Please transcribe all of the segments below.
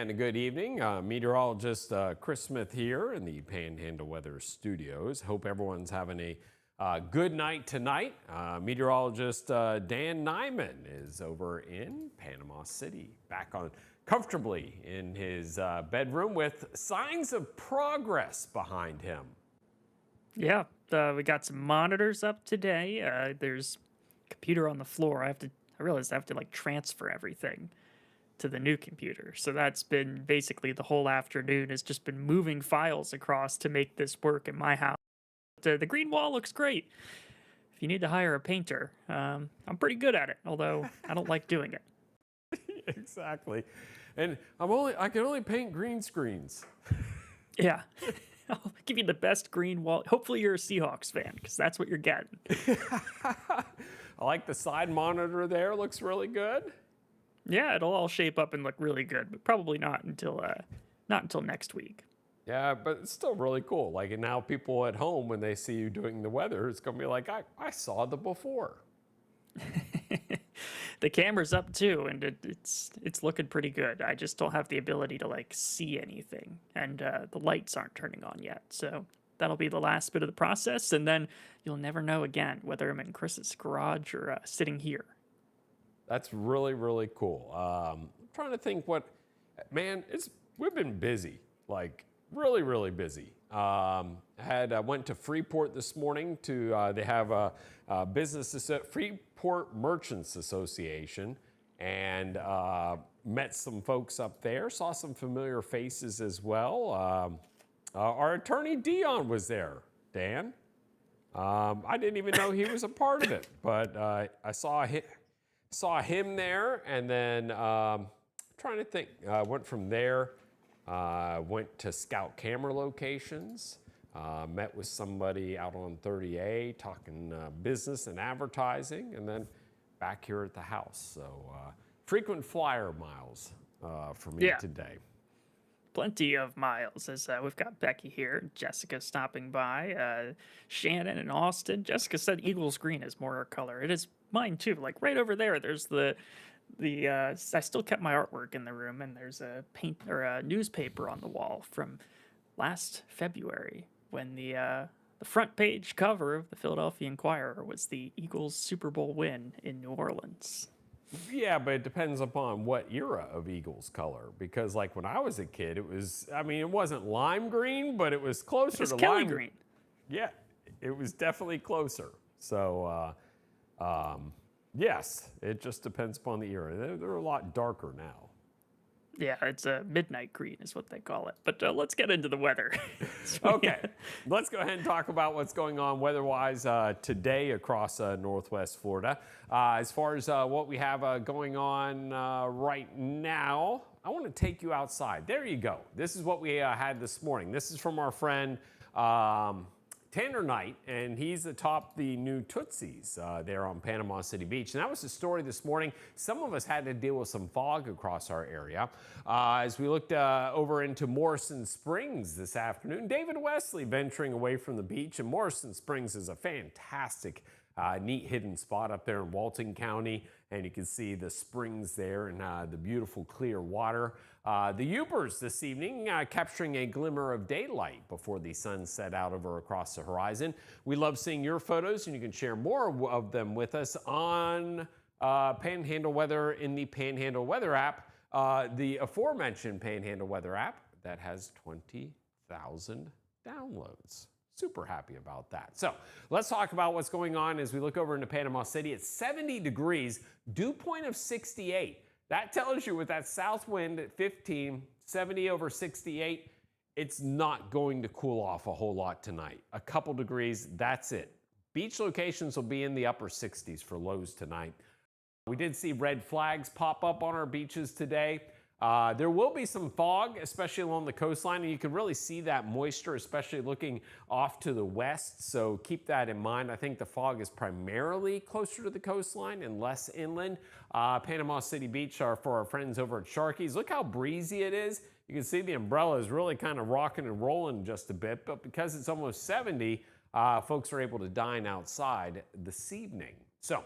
and good evening. Meteorologist Chris Smith here in the Panhandle Weather Studios. Hope everyone's having a good night tonight. Meteorologist Dan Nyman is over in Panama City, back on comfortably in his bedroom with signs of progress behind him. Yeah, we got some monitors up today. There's a computer on the floor. I realized I have to like transfer everything to the new computer. So that's been basically the whole afternoon has just been moving files across to make this work in my house. The green wall looks great. If you need to hire a painter, I'm pretty good at it, although I don't like doing it. Exactly. And I can only paint green screens. Yeah. I'll give you the best green wall. Hopefully you're a Seahawks fan, because that's what you're getting. I like the side monitor there. Looks really good. Yeah, it'll all shape up and look really good, but probably not until next week. Yeah, but it's still really cool. Like, and now people at home, when they see you doing the weather, it's going to be like, I saw the before. The camera's up too, and it's looking pretty good. I just don't have the ability to like see anything, and the lights aren't turning on yet. So that'll be the last bit of the process, and then you'll never know again whether I'm in Chris's garage or sitting here. That's really, really cool. I'm trying to think we've been busy, like really, really busy. Went to Freeport this morning they have a Freeport Merchants Association, and met some folks up there, saw some familiar faces as well. Our attorney Dion was there, Dan. I didn't even know he was a part of it, but I saw him there, and then trying to think, went from there, went to scout camera locations, met with somebody out on 30A talking business and advertising, and then back here at the house. So frequent flyer miles for me today. Plenty of miles, as we've got Becky here, Jessica stopping by, Shannon and Austin. Jessica said Eagles green is more her color. It is mine too. Like right over there, there's the I still kept my artwork in the room, and there's a a newspaper on the wall from last February when the front page cover of the Philadelphia Inquirer was the Eagles Super Bowl win in New Orleans. Yeah, but it depends upon what era of Eagles color, because like when I was a kid, it wasn't lime green, but it was closer to Kelly lime green. Yeah, it was definitely closer. So, yes, it just depends upon the era. They're a lot darker now. Yeah, it's a midnight green is what they call it. But let's get into the weather. Okay, let's go ahead and talk about what's going on weather-wise today across Northwest Florida. As far as what we have going on right now, I want to take you outside. There you go. This is what we had this morning. This is from our friend Tanner Knight, and he's atop the new Tootsies there on Panama City Beach. And that was the story this morning. Some of us had to deal with some fog across our area. As we looked over into Morrison Springs this afternoon, David Wesley venturing away from the beach. And Morrison Springs is a fantastic, neat hidden spot up there in Walton County. And you can see the springs there and the beautiful clear water. The Ubers this evening capturing a glimmer of daylight before the sun set out over across the horizon. We love seeing your photos, and you can share more of them with us on Panhandle Weather in the Panhandle Weather app, the aforementioned Panhandle Weather app that has 20,000 downloads. Super happy about that. So let's talk about what's going on as we look over into Panama City. It's 70 degrees, dew point of 68. That tells you with that south wind at 15, 70 over 68, it's not going to cool off a whole lot tonight. A couple degrees, that's it. Beach locations will be in the upper 60s for lows tonight. We did see red flags pop up on our beaches today. There will be some fog, especially along the coastline, and you can really see that moisture, especially looking off to the west, so keep that in mind. I think the fog is primarily closer to the coastline and less inland. Panama City Beach are for our friends over at Sharky's. Look how breezy it is. You can see the umbrella is really kind of rocking and rolling just a bit, but because it's almost 70, folks are able to dine outside this evening. So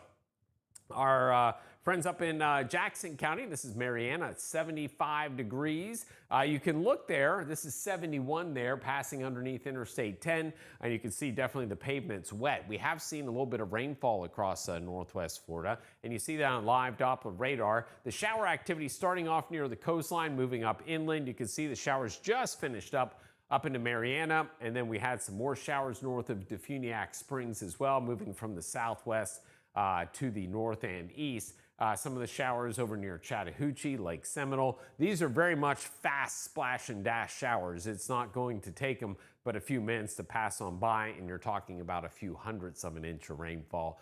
Our friends up in Jackson County, this is Marianna, it's 75 degrees. You can look there, this is 71 there, passing underneath Interstate 10, and you can see definitely the pavement's wet. We have seen a little bit of rainfall across northwest Florida, and you see that on live Doppler radar. The shower activity starting off near the coastline, moving up inland. You can see the showers just finished up into Marianna, and then we had some more showers north of Defuniak Springs as well, moving from the southwest to the north and east. Some of the showers over near Chattahoochee, Lake Seminole. These are very much fast splash and dash showers. It's not going to take them but a few minutes to pass on by, and you're talking about a few hundredths of an inch of rainfall.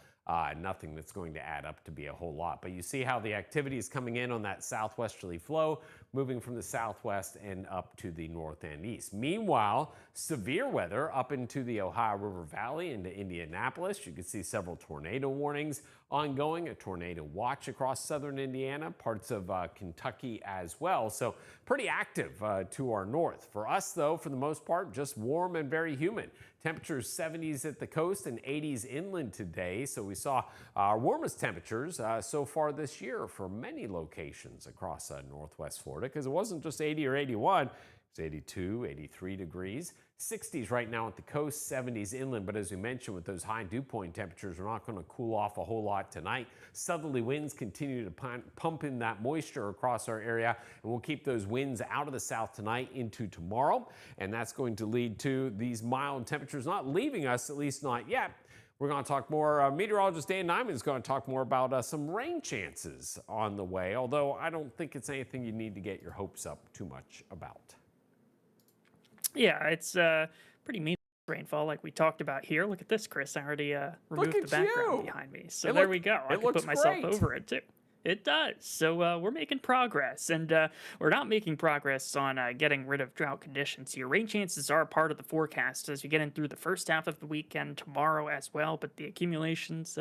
Nothing that's going to add up to be a whole lot. But you see how the activity is coming in on that southwesterly flow, moving from the southwest and up to the north and east. Meanwhile, severe weather up into the Ohio River Valley into Indianapolis. You can see several tornado warnings ongoing, a tornado watch across southern Indiana, parts of Kentucky as well. So pretty active to our north. For us, though, for the most part, just warm and very humid. Temperatures 70s at the coast and 80s inland today. So we saw our warmest temperatures so far this year for many locations across northwest Florida, because it wasn't just 80 or 81. It's 82, 83 degrees. 60s right now at the coast, 70s inland. But as we mentioned, with those high dew point temperatures, we're not going to cool off a whole lot tonight. Southerly winds continue to pump in that moisture across our area, and we'll keep those winds out of the south tonight into tomorrow. And that's going to lead to these mild temperatures not leaving us, at least not yet. We're going to talk more. Meteorologist Dan Nyman is going to talk more about some rain chances on the way, although I don't think it's anything you need to get your hopes up too much about. Yeah, it's pretty mean rainfall like we talked about here. Look at this, Chris. I already removed the background behind me. So there we go. I can put myself over it too. It does. So we're making progress, and we're not making progress on getting rid of drought conditions here. Rain chances are a part of the forecast as you get in through the first half of the weekend, tomorrow as well, but the accumulations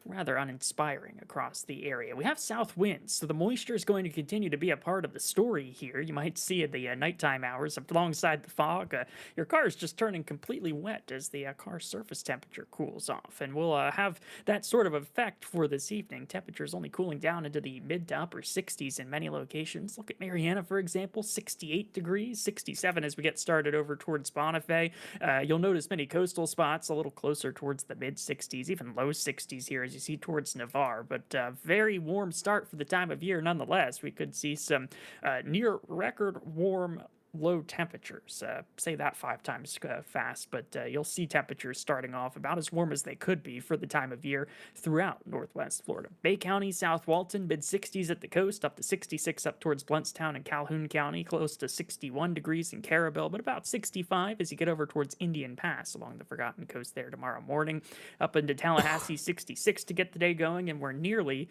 rather uninspiring across the area. We have south winds, so the moisture is going to continue to be a part of the story here. You might see in the nighttime hours alongside the fog, your car is just turning completely wet as the car surface temperature cools off, and we'll have that sort of effect for this evening. Temperatures only cooling down into the mid to upper 60s in many locations. Look at Marianna, for example, 68 degrees, 67 as we get started over towards Bonifay. You'll notice many coastal spots a little closer towards the mid 60s, even low 60s here as you see towards Navarre, but very warm start for the time of year nonetheless. We could see some near record warm low temperatures. Say that 5 times fast, but you'll see temperatures starting off about as warm as they could be for the time of year throughout northwest Florida. Bay County, South Walton, mid-60s at the coast, up to 66 up towards Blountstown and Calhoun County, close to 61 degrees in Carabel, but about 65 as you get over towards Indian Pass along the Forgotten Coast there tomorrow morning. Up into Tallahassee, 66 to get the day going, and we're nearly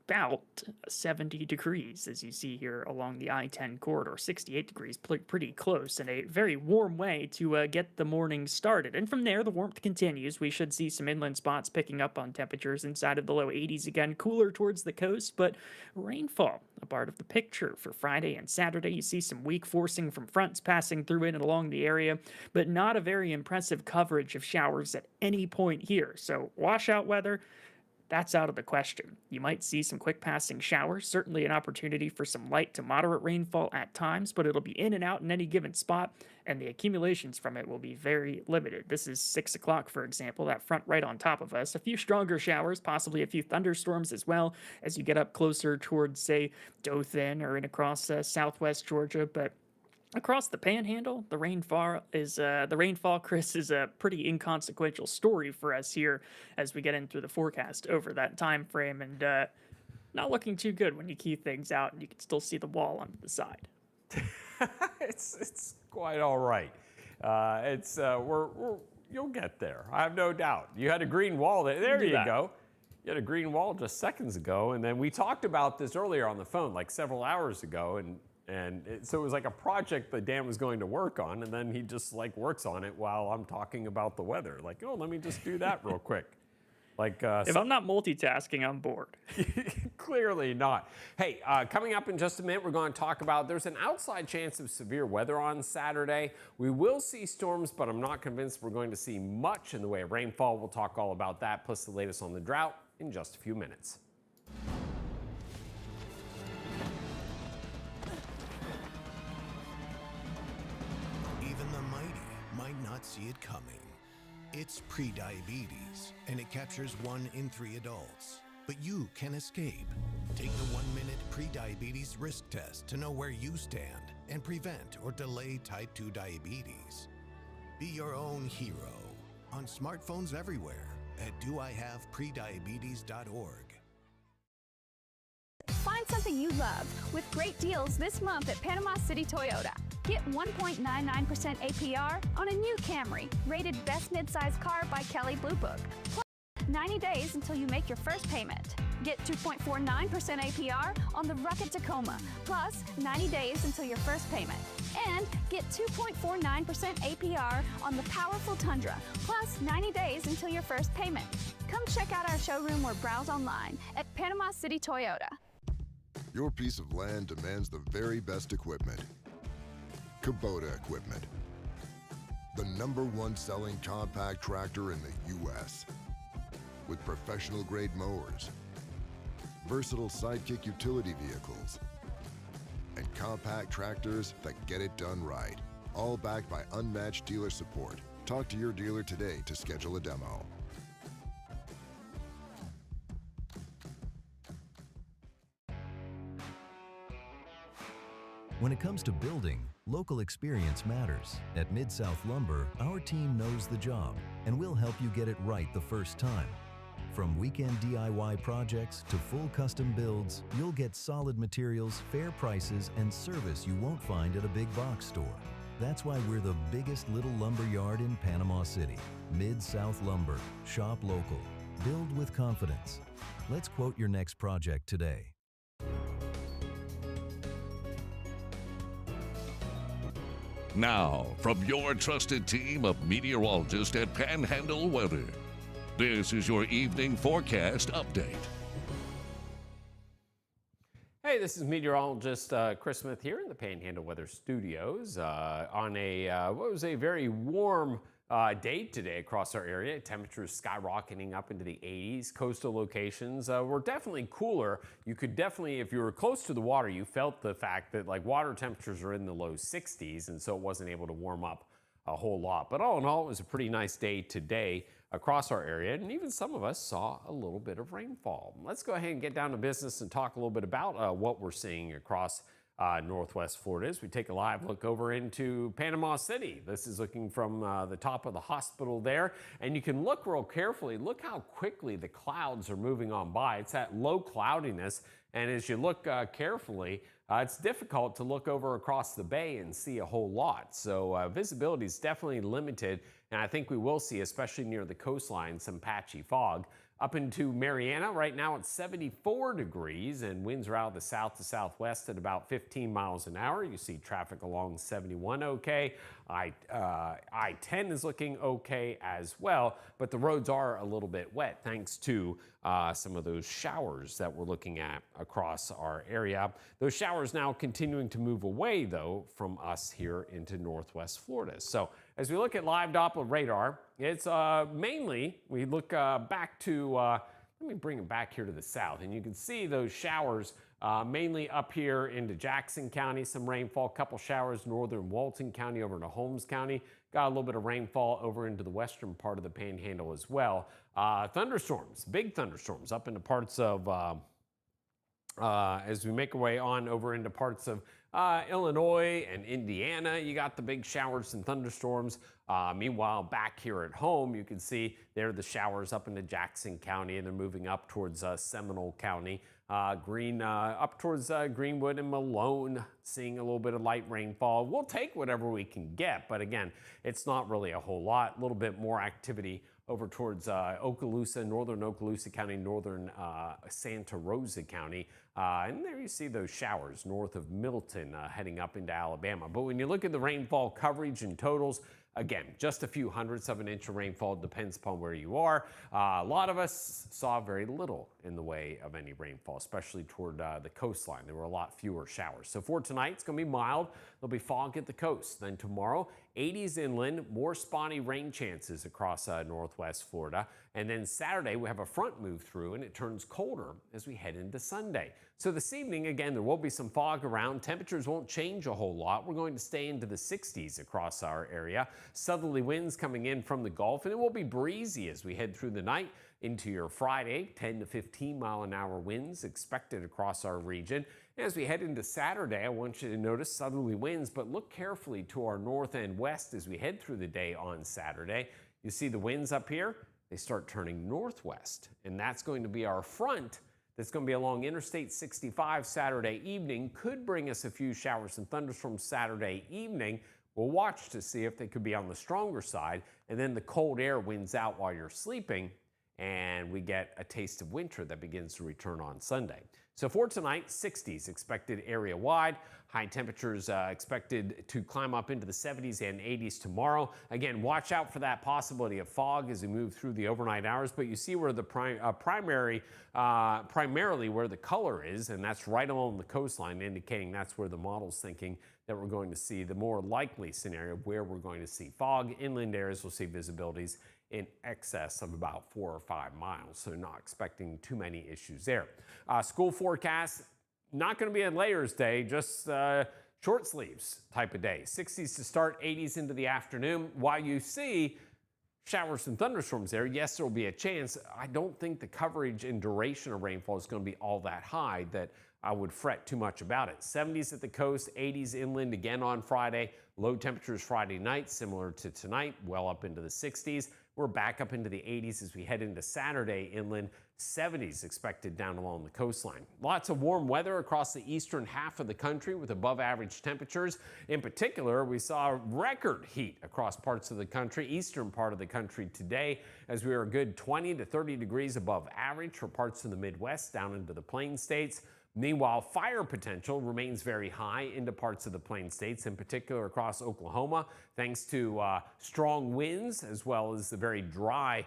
about 70 degrees, as you see here along the I-10 corridor. 68 degrees, pretty close, and a very warm way to get the morning started. And from there, the warmth continues. We should see some inland spots picking up on temperatures inside of the low 80s again, cooler towards the coast, but rainfall a part of the picture for Friday and Saturday. You see some weak forcing from fronts passing through in and along the area, but not a very impressive coverage of showers at any point here. So washout weather, that's out of the question. You might see some quick passing showers, certainly an opportunity for some light to moderate rainfall at times, but it'll be in and out in any given spot, and the accumulations from it will be very limited. This is 6 o'clock, for example, that front right on top of us. A few stronger showers, possibly a few thunderstorms as well as you get up closer towards, say, Dothan or in across southwest Georgia, but across the Panhandle, the rainfall, Chris, is a pretty inconsequential story for us here as we get in through the forecast over that time frame, and not looking too good when you key things out and you can still see the wall on the side. It's quite all right. You'll get there. I have no doubt. You had a green wall there. There you go. You had a green wall just seconds ago, and then we talked about this earlier on the phone, like several hours ago, so it was like a project that Dan was going to work on, and then he just like works on it while I'm talking about the weather. Like, oh, let me just do that real quick. Like, if I'm not multitasking, I'm bored. Clearly not. Hey, coming up in just a minute, we're going to talk about there's an outside chance of severe weather on Saturday. We will see storms, but I'm not convinced we're going to see much in the way of rainfall. We'll talk all about that, plus the latest on the drought in just a few minutes. Even the mighty might not see it coming. It's prediabetes, and it captures 1 in 3 adults. But you can escape. Take the 1-minute prediabetes risk test to know where you stand and prevent or delay type 2 diabetes. Be your own hero on smartphones everywhere at doihaveprediabetes.org. Find something you love with great deals this month at Panama City Toyota. Get 1.99% APR on a new Camry, rated best midsize car by Kelley Blue Book. Plus 90 days until you make your first payment. Get 2.49% APR on the Rocket Tacoma, plus 90 days until your first payment. And get 2.49% APR on the powerful Tundra, plus 90 days until your first payment. Come check out our showroom or browse online at Panama City Toyota. Your piece of land demands the very best equipment. Kubota equipment. The #1 selling compact tractor in the U.S. with professional grade mowers, versatile sidekick utility vehicles, and compact tractors that get it done right. All backed by unmatched dealer support. Talk to your dealer today to schedule a demo. When it comes to building, local experience matters. At Mid-South Lumber, our team knows the job, and we'll help you get it right the first time. From weekend DIY projects to full custom builds, you'll get solid materials, fair prices, and service you won't find at a big box store. That's why we're the biggest little lumber yard in Panama City. Mid-South Lumber. Shop local. Build with confidence. Let's quote your next project today. Now, from your trusted team of meteorologists at Panhandle Weather, this is your evening forecast update. Hey, this is meteorologist Chris Smith here in the Panhandle Weather Studios on what was a very warm day today across our area. Temperatures skyrocketing up into the 80s. Coastal locations were definitely cooler. You could definitely, if you were close to the water, you felt the fact that like water temperatures are in the low 60s, and so it wasn't able to warm up a whole lot. But all in all, it was a pretty nice day today across our area, and even some of us saw a little bit of rainfall. Let's go ahead and get down to business and talk a little bit about what we're seeing across Northwest Florida as we take a live look over into Panama City. This is looking from the top of the hospital there, and you can look real carefully. Look how quickly the clouds are moving on by. It's that low cloudiness, and as you look carefully, it's difficult to look over across the bay and see a whole lot. So visibility is definitely limited, and I think we will see, especially near the coastline, some patchy fog. Up into Mariana, right now it's 74 degrees and winds are out of the south to southwest at about 15 miles an hour. You see traffic along 71 okay. I-10 is looking okay as well, but the roads are a little bit wet thanks to some of those showers that we're looking at across our area. Those showers now continuing to move away, though, from us here into Northwest Florida. So as we look at live Doppler radar, it's mainly, we look back to, let me bring it back here to the south, and you can see those showers mainly up here into Jackson County, some rainfall, couple showers northern Walton County over into Holmes County. Got a little bit of rainfall over into the western part of the Panhandle as well. Thunderstorms, big thunderstorms up into parts of, as we make our way on over into parts of Illinois and Indiana, you got the big showers and thunderstorms. Meanwhile, back here at home, you can see there are the showers up into Jackson County, and they're moving up towards Seminole County. Up towards Greenwood and Malone, seeing a little bit of light rainfall. We'll take whatever we can get, but again, it's not really a whole lot. A little bit more activity over towards Okaloosa, northern Okaloosa County, northern Santa Rosa County. And there you see those showers north of Milton heading up into Alabama. But when you look at the rainfall coverage and totals, again, just a few hundredths of an inch of rainfall, depends upon where you are. A lot of us saw very little in the way of any rainfall, especially toward the coastline. There were a lot fewer showers. So for tonight, it's going to be mild. There'll be fog at the coast. Then tomorrow, 80s inland, more spotty rain chances across Northwest northwest Florida. And then Saturday, we have a front move through and it turns colder as we head into Sunday. So this evening, again, there will be some fog around. Temperatures won't change a whole lot. We're going to stay into the 60s across our area. Southerly winds coming in from the Gulf, and it will be breezy as we head through the night into your Friday. 10 to 15 mile an hour winds expected across our region. As we head into Saturday, I want you to notice southerly winds, but look carefully to our north and west as we head through the day on Saturday. You see the winds up here? They start turning northwest, and that's going to be our front that's going to be along Interstate 65 Saturday evening. Could bring us a few showers and thunderstorms Saturday evening. We'll watch to see if they could be on the stronger side, and then the cold air wins out while you're sleeping, and we get a taste of winter that begins to return on Sunday. So for tonight, 60s expected area-wide. High temperatures expected to climb up into the 70s and 80s tomorrow. Again, watch out for that possibility of fog as we move through the overnight hours. But you see where the primarily where the color is, and that's right along the coastline, indicating that's where the model's thinking that we're going to see the more likely scenario where we're going to see fog. Inland areas will see visibilities in excess of about 4 or 5 miles, so not expecting too many issues there. School forecast, not going to be a layers day, just short sleeves type of day. 60s to start, 80s into the afternoon. While you see showers and thunderstorms there, yes, there will be a chance. I don't think the coverage and duration of rainfall is going to be all that high that I would fret too much about it. 70s at the coast, 80s inland again on Friday. Low temperatures Friday night, similar to tonight, well up into the 60s. We're back up into the 80s as we head into Saturday inland. 70s expected down along the coastline. Lots of warm weather across the eastern half of the country with above average temperatures. In particular, we saw record heat across parts of the country, eastern part of the country today, as we were a good 20 to 30 degrees above average for parts of the Midwest down into the Plain States. Meanwhile, fire potential remains very high into parts of the Plain States, in particular across Oklahoma, thanks to strong winds as well as the very dry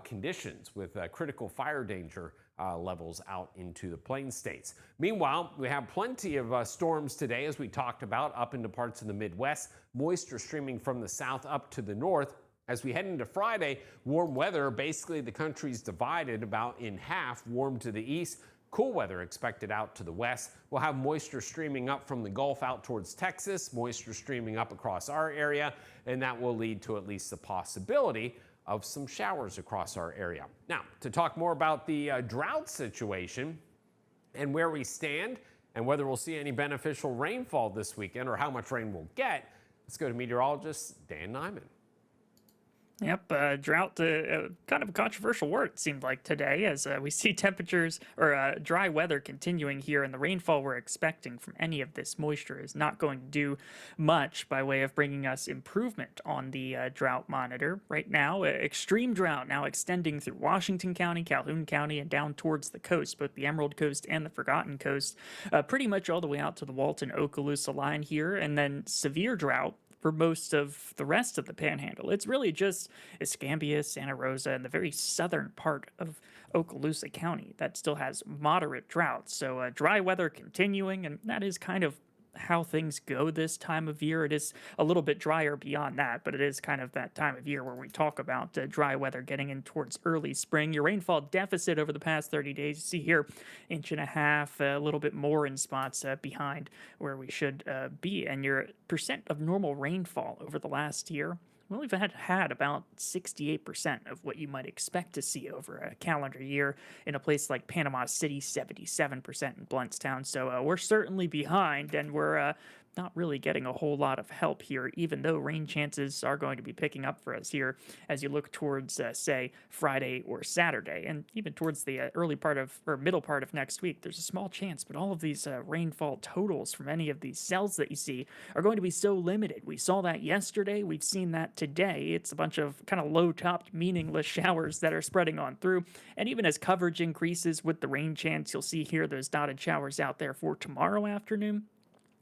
conditions with critical fire danger levels out into the Plain States. Meanwhile, we have plenty of storms today, as we talked about, up into parts of the Midwest, moisture streaming from the south up to the north. As we head into Friday, warm weather, basically the country's divided about in half, warm to the east, cool weather expected out to the west. We'll have moisture streaming up from the Gulf out towards Texas, moisture streaming up across our area, and that will lead to at least the possibility of some showers across our area. Now, to talk more about the drought situation and where we stand and whether we'll see any beneficial rainfall this weekend or how much rain we'll get, let's go to meteorologist Dan Nyman. Yep, drought, kind of a controversial word, it seemed like today, as we see temperatures or dry weather continuing here, and the rainfall we're expecting from any of this moisture is not going to do much by way of bringing us improvement on the drought monitor. Right now, extreme drought now extending through Washington County, Calhoun County, and down towards the coast, both the Emerald Coast and the Forgotten Coast, pretty much all the way out to the Walton-Okaloosa line here, and then severe drought for most of the rest of the Panhandle. It's really just Escambia, Santa Rosa, and the very southern part of Okaloosa County that still has moderate drought. So dry weather continuing, and that is kind of how things go this time of year. It is a little bit drier beyond that, but it is kind of that time of year where we talk about dry weather getting in towards early spring. Your rainfall deficit over the past 30 days, you see here, 1.5 inches, a little bit more in spots behind where we should be. And your percent of normal rainfall over the last year, well, we've had about 68% of what you might expect to see over a calendar year. In a place like Panama City, 77% in Bluntstown. So we're certainly behind, and we're not really getting a whole lot of help here, even though rain chances are going to be picking up for us here as you look towards, say, Friday or Saturday, and even towards the early part of, or middle part of next week. There's a small chance, but all of these rainfall totals from any of these cells that you see are going to be so limited. We saw that yesterday. We've seen that today. It's a bunch of kind of low-topped, meaningless showers that are spreading on through, and even as coverage increases with the rain chance, you'll see here those dotted showers out there for tomorrow afternoon.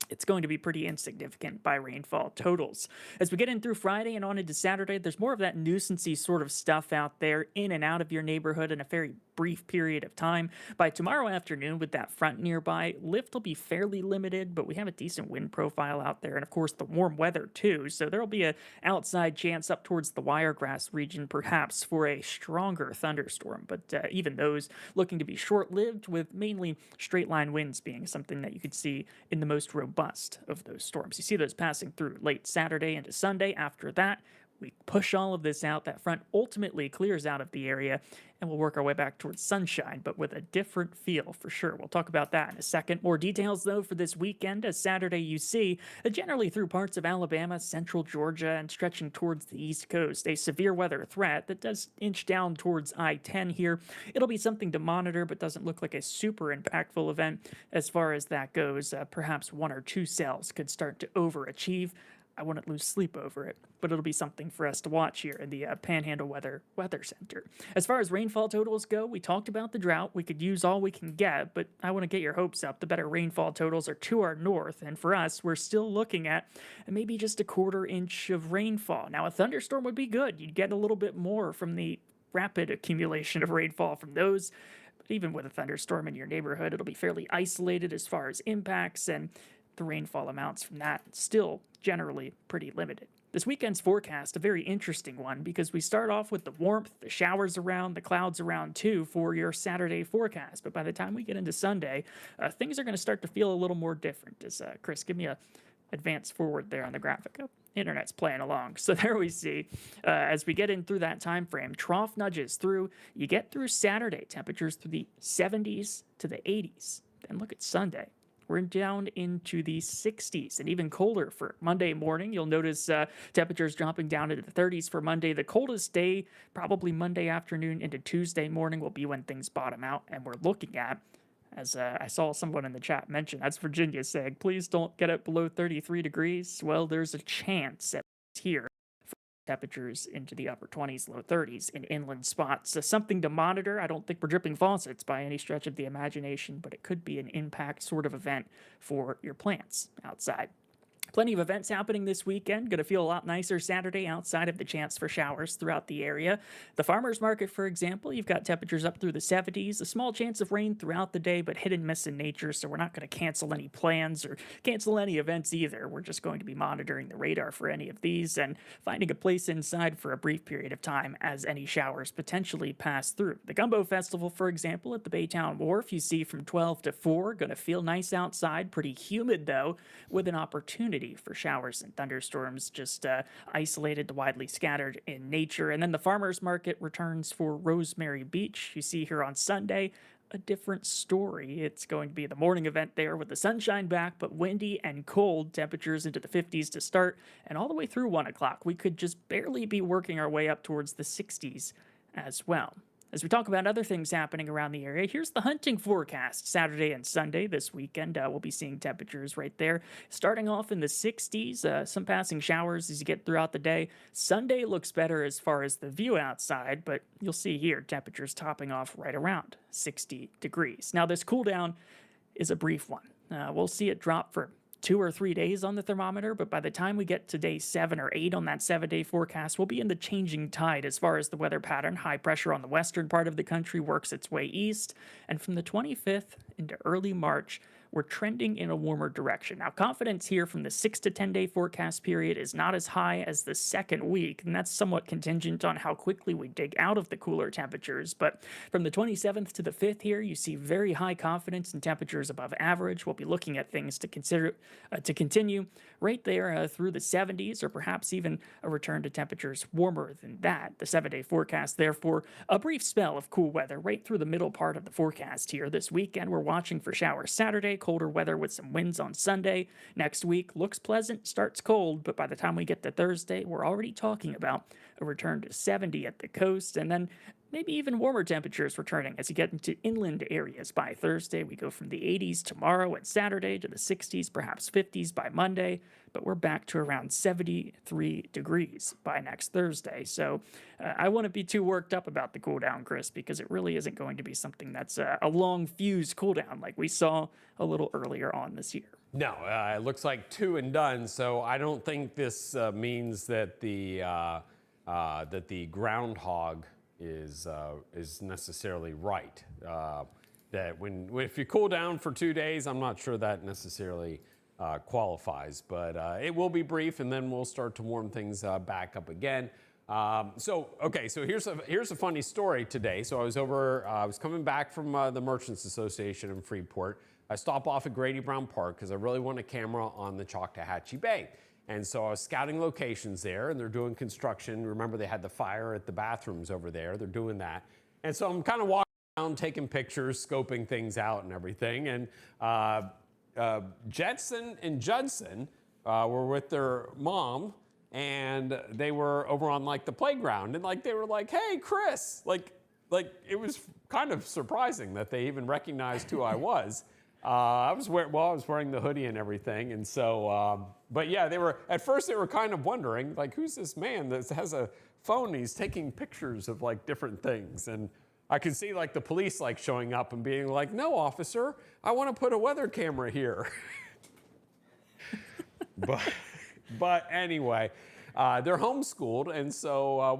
it's going to be pretty insignificant by rainfall totals. As we get in through Friday and on into Saturday, there's more of that nuisancey sort of stuff out there in and out of your neighborhood in a very brief period of time. By tomorrow afternoon, with that front nearby, lift will be fairly limited, but we have a decent wind profile out there, and of course the warm weather too, so there'll be a outside chance up towards the Wiregrass region perhaps for a stronger thunderstorm, but even those looking to be short-lived, with mainly straight line winds being something that you could see in the most robust of those storms. You see those passing through late Saturday into Sunday. After that, we push all of this out. That front ultimately clears out of the area, and we'll work our way back towards sunshine, but with a different feel for sure. We'll talk about that in a second. More details, though, for this weekend. As Saturday, you see, generally through parts of Alabama, central Georgia, and stretching towards the East Coast, a severe weather threat that does inch down towards I-10 here. It'll be something to monitor, but doesn't look like a super impactful event as far as that goes. Perhaps one or two cells could start to overachieve. I wouldn't lose sleep over it, but it'll be something for us to watch here in the Panhandle Weather Center. As far as rainfall totals go, we talked about the drought. We could use all we can get, but I want to get your hopes up. The better rainfall totals are to our north, and for us, we're still looking at maybe just a quarter inch of rainfall. Now, a thunderstorm would be good. You'd get a little bit more from the rapid accumulation of rainfall from those. But even with a thunderstorm in your neighborhood, it'll be fairly isolated as far as impacts, and the rainfall amounts from that still generally pretty limited. This weekend's forecast, a very interesting one, because we start off with the warmth, the showers around, the clouds around too for your Saturday forecast. But by the time we get into Sunday, things are going to start to feel a little more different. Chris, give me a advance forward there on the graphic. Oh, internet's playing along. So there we see, as we get in through that time frame, trough nudges through. You get through Saturday, temperatures through the 70s to the 80s. And look at Sunday. We're down into the 60s and even colder for Monday morning. You'll notice temperatures dropping down into the 30s for Monday. The coldest day, probably Monday afternoon into Tuesday morning, will be when things bottom out. And we're looking at, as I saw someone in the chat mention, that's Virginia saying, please don't get it below 33 degrees. Well, there's a chance at here. Temperatures into the upper 20s, low 30s in inland spots. So something to monitor. I don't think we're dripping faucets by any stretch of the imagination, but it could be an impact sort of event for your plants outside. Plenty of events happening this weekend. Going to feel a lot nicer Saturday outside of the chance for showers throughout the area. The farmers market, for example, you've got temperatures up through the 70s. A small chance of rain throughout the day, but hit and miss in nature, so we're not going to cancel any plans or cancel any events either. We're just going to be monitoring the radar for any of these and finding a place inside for a brief period of time as any showers potentially pass through. The Gumbo Festival, for example, at the Baytown Wharf, you see from 12 to 4. Going to feel nice outside. Pretty humid, though, with an opportunity for showers and thunderstorms, just isolated to widely scattered in nature. And then the farmers market returns for Rosemary Beach. You see here on Sunday a different story. It's going to be the morning event there with the sunshine back, but windy and cold. Temperatures into the 50s to start, and all the way through 1 o'clock. We could just barely be working our way up towards the 60s as well. As we talk about other things happening around the area, here's the hunting forecast. Saturday and Sunday this weekend, we'll be seeing temperatures right there. Starting off in the 60s, some passing showers as you get throughout the day. Sunday looks better as far as the view outside, but you'll see here temperatures topping off right around 60 degrees. Now, this cool down is a brief one. We'll see it drop for 2 or 3 days on the thermometer, but by the time we get to day 7 or 8 on that 7-day forecast, we'll be in the changing tide as far as the weather pattern. High pressure on the western part of the country works its way east, and from the 25th into early March, we're trending in a warmer direction. Now, confidence here from the 6 to 10-day forecast period is not as high as the second week, and that's somewhat contingent on how quickly we dig out of the cooler temperatures. But from the 27th to the 5th here, you see very high confidence in temperatures above average. We'll be looking at things to consider to continue right there through the 70s, or perhaps even a return to temperatures warmer than that. The 7-day forecast, therefore, a brief spell of cool weather right through the middle part of the forecast here. This weekend, we're watching for showers Saturday, colder weather with some winds on Sunday. Next week looks pleasant, starts cold, but by the time we get to Thursday, we're already talking about a return to 70 at the coast, and then maybe even warmer temperatures returning as you get into inland areas by Thursday. We go from the 80s tomorrow and Saturday to the 60s, perhaps 50s by Monday, but we're back to around 73 degrees by next Thursday. So I wouldn't be too worked up about the cool down, Chris, because it really isn't going to be something that's a long fuse cool down like we saw a little earlier on this year. No, it looks like 2 and done. So I don't think this means that the groundhog is necessarily right. That if you cool down for 2 days, I'm not sure that necessarily qualifies. But it will be brief, and then we'll start to warm things back up again. So here's a funny story today. So I was coming back from the Merchants Association in Freeport. I stop off at Grady Brown Park because I really want a camera on the Choctawhatchee Bay. And so I was scouting locations there, and they're doing construction. Remember, they had the fire at the bathrooms over there. They're doing that. And so I'm kind of walking around, taking pictures, scoping things out and everything. And Jetson and Judson were with their mom, and they were over on like the playground. And like they were like, "Hey, Chris!" Like it was kind of surprising that they even recognized who I was. I was wearing the hoodie and everything, and so, but yeah, at first they were kind of wondering, like, who's this man that has a phone and he's taking pictures of like different things, and I could see like the police like showing up and being like, "No, officer, I want to put a weather camera here." but anyway. They're homeschooled, and so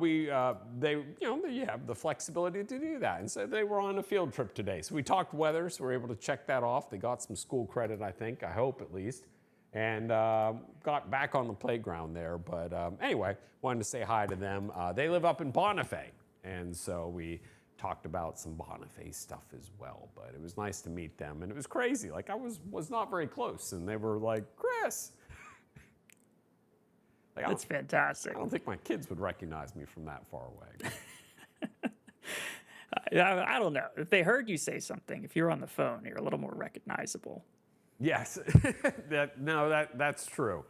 they have the flexibility to do that. And so they were on a field trip today. So we talked weather, so we were able to check that off. They got some school credit, I think, I hope at least, and got back on the playground there. But anyway, wanted to say hi to them. They live up in Bonifay, and so we talked about some Bonifay stuff as well. But it was nice to meet them, and it was crazy. Like I was not very close, and they were like, "Chris." Like, That's fantastic. I don't think my kids would recognize me from that far away. I don't know. If they heard you say something, if you're on the phone, you're a little more recognizable. Yes, that's true.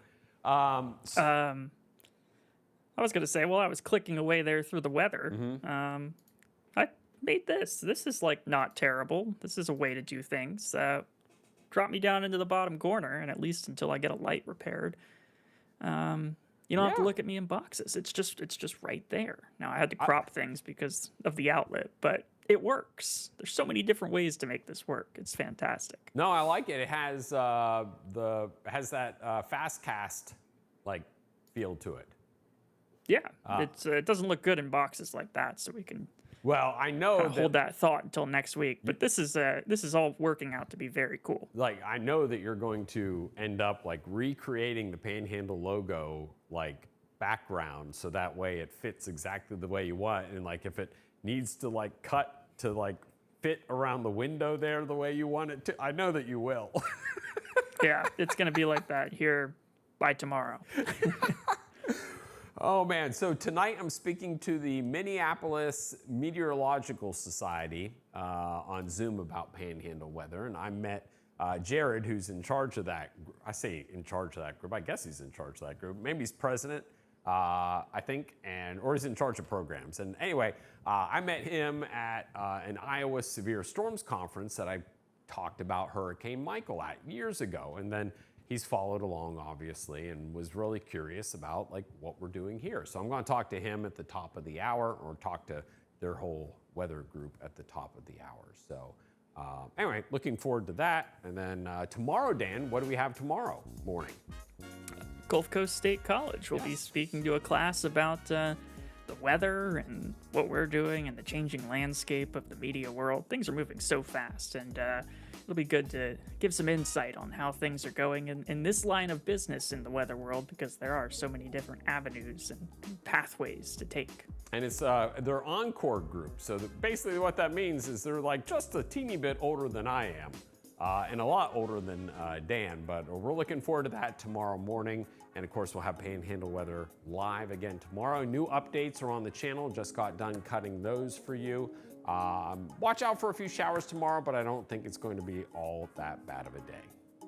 I was going to say, well, I was clicking away there through the weather. Mm-hmm. I made this. This is like not terrible. This is a way to do things. Drop me down into the bottom corner, and at least until I get a light repaired. You don't have to look at me in boxes. It's just right there. Now I had to crop things because of the outlet, but it works. There's so many different ways to make this work. It's fantastic. No, I like it. It has that fast cast like feel to it. Yeah, it doesn't look good in boxes like that, so we can. Well, I know hold that thought until next week, but this is all working out to be very cool. Like I know that you're going to end up like recreating the Panhandle logo like background, so that way it fits exactly the way you want, and like if it needs to like cut to like fit around the window there the way you want it to, I know that you will. Yeah, it's gonna be like that here by tomorrow. Oh man, so tonight I'm speaking to the Minneapolis Meteorological Society on Zoom about Panhandle weather, and I met Jared, who's in charge of that. I say in charge of that group. I guess he's in charge of that group. Maybe he's president, I think, or he's in charge of programs. And anyway, I met him at an Iowa Severe Storms Conference that I talked about Hurricane Michael at years ago, and then he's followed along, obviously, and was really curious about like what we're doing here. So I'm going to talk to him at the top of the hour, or talk to their whole weather group at the top of the hour. So anyway, looking forward to that. And then tomorrow, Dan, what do we have tomorrow morning? Gulf Coast State College. We'll be speaking to a class about the weather and what we're doing and the changing landscape of the media world. Things are moving so fast, and it'll be good to give some insight on how things are going in this line of business in the weather world, because there are so many different avenues and pathways to take. And it's their encore group. So basically what that means is they're like just a teeny bit older than I am, and a lot older than Dan. But we're looking forward to that tomorrow morning. And of course, we'll have Panhandle weather live again tomorrow. New updates are on the channel. Just got done cutting those for you. Watch out for a few showers tomorrow, but I don't think it's going to be all that bad of a day.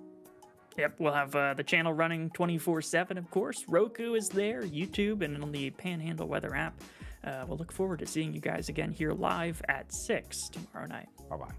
Yep, we'll have the channel running 24/7, of course. Roku is there, YouTube, and on the Panhandle Weather app. We'll look forward to seeing you guys again here live at 6 tomorrow night. Bye-bye.